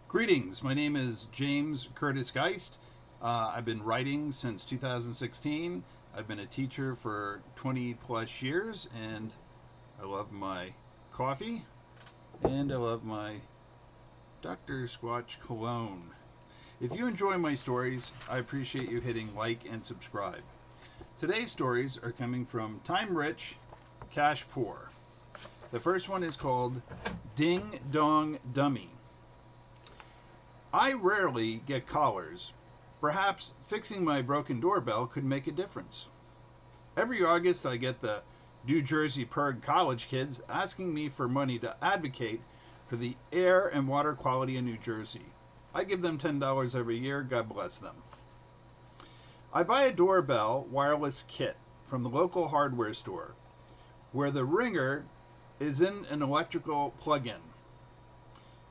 Greetings, my name is James Curtis Geist. I've been writing since 2016. I've been a teacher for 20 plus years, and I love my coffee, and I love my Dr. Squatch cologne. If you enjoy my stories, I appreciate you hitting like and subscribe. Today's stories are coming from Time Rich, Cash Poor. The first one is called Ding Dong Dummy. I rarely get callers. Perhaps fixing my broken doorbell could make a difference. Every August I get the New Jersey Perg college kids asking me for money to advocate for the air and water quality in New Jersey. I give them $10 every year, God bless them. I buy a doorbell wireless kit from the local hardware store, where the ringer is in an electrical plug-in.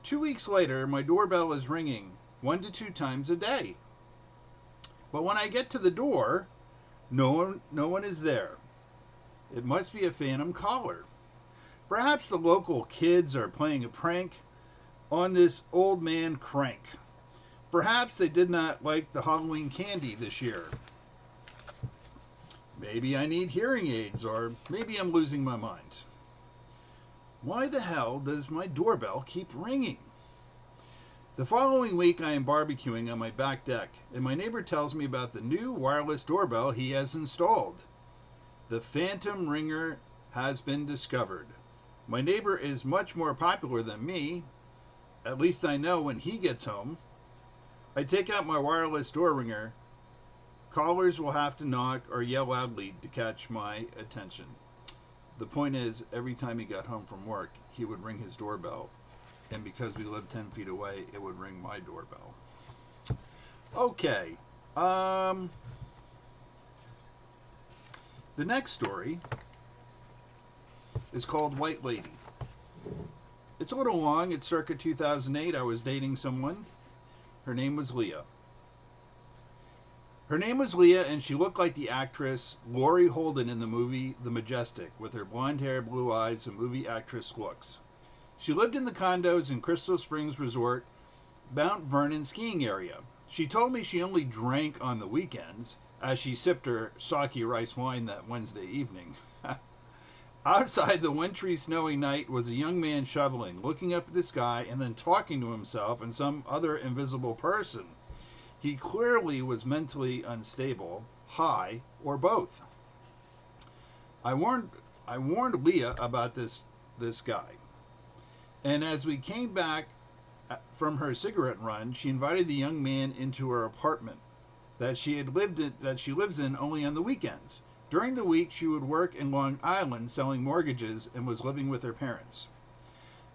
2 weeks later, my doorbell is ringing 1 to 2 times a day. But when I get to the door, no one is there. It must be a phantom caller. Perhaps the local kids are playing a prank on this old man crank. Perhaps they did not like the Halloween candy this year. Maybe I need hearing aids, or maybe I'm losing my mind. Why the hell does my doorbell keep ringing? The following week I am barbecuing on my back deck, and my neighbor tells me about the new wireless doorbell he has installed. The phantom ringer has been discovered. My neighbor is much more popular than me. At least I know when he gets home. I take out my wireless door ringer. Callers will have to knock or yell loudly to catch my attention. The point is, every time he got home from work, he would ring his doorbell. And because we lived 10 feet away, it would ring my doorbell. Okay. The next story is called White Lady. It's a little long. It's circa 2008. I was dating someone. Her name was Leah. Her name was Leah, and she looked like the actress Laurie Holden in the movie The Majestic, with her blonde hair, blue eyes, and movie actress looks. She lived in the condos in Crystal Springs Resort, Mount Vernon skiing area. She told me she only drank on the weekends, as she sipped her sake rice wine that Wednesday evening. Outside the wintry, snowy night was a young man shoveling, looking up at the sky, and then talking to himself and some other invisible person. He clearly was mentally unstable, high, or both. I warned Leah about this guy. And as we came back from her cigarette run, she invited the young man into her apartment that she lives in only on the weekends. During the week, she would work in Long Island selling mortgages and was living with her parents.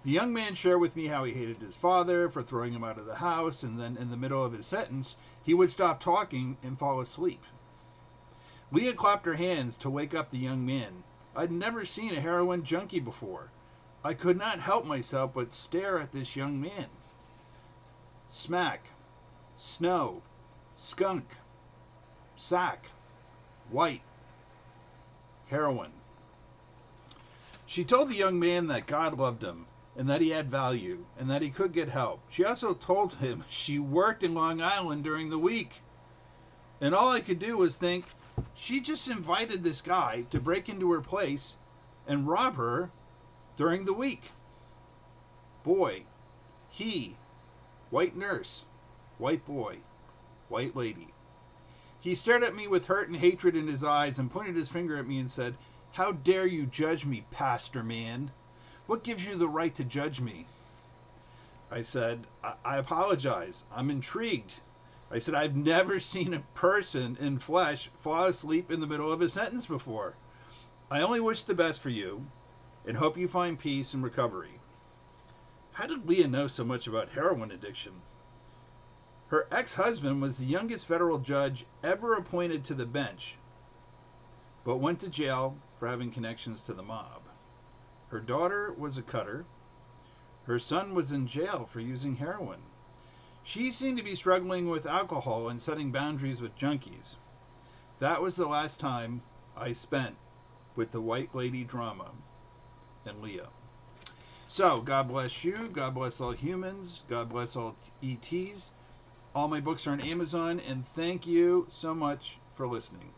The young man shared with me how he hated his father for throwing him out of the house, and then in the middle of his sentence, he would stop talking and fall asleep. Leah clapped her hands to wake up the young man. I'd never seen a heroin junkie before. I could not help myself but stare at this young man. Smack, snow, skunk, sack, white, heroin. She told the young man that God loved him, and that he had value, and that he could get help. She also told him she worked in Long Island during the week. And all I could do was think, she just invited this guy to break into her place and rob her during the week. Boy, he, white nurse, white boy, white lady. He stared at me with hurt and hatred in his eyes and pointed his finger at me and said, "How dare you judge me, pastor man? What gives you the right to judge me?" I said, I apologize. I'm intrigued. I said, I've never seen a person in flesh fall asleep in the middle of a sentence before. I only wish the best for you and hope you find peace and recovery. How did Leah know so much about heroin addiction? Her ex-husband was the youngest federal judge ever appointed to the bench, but went to jail for having connections to the mob. Her daughter was a cutter. Her son was in jail for using heroin. She seemed to be struggling with alcohol and setting boundaries with junkies. That was the last time I spent with the White Lady drama and Leah. So, God bless you. God bless all humans. God bless all ETs. All my books are on Amazon, and thank you so much for listening.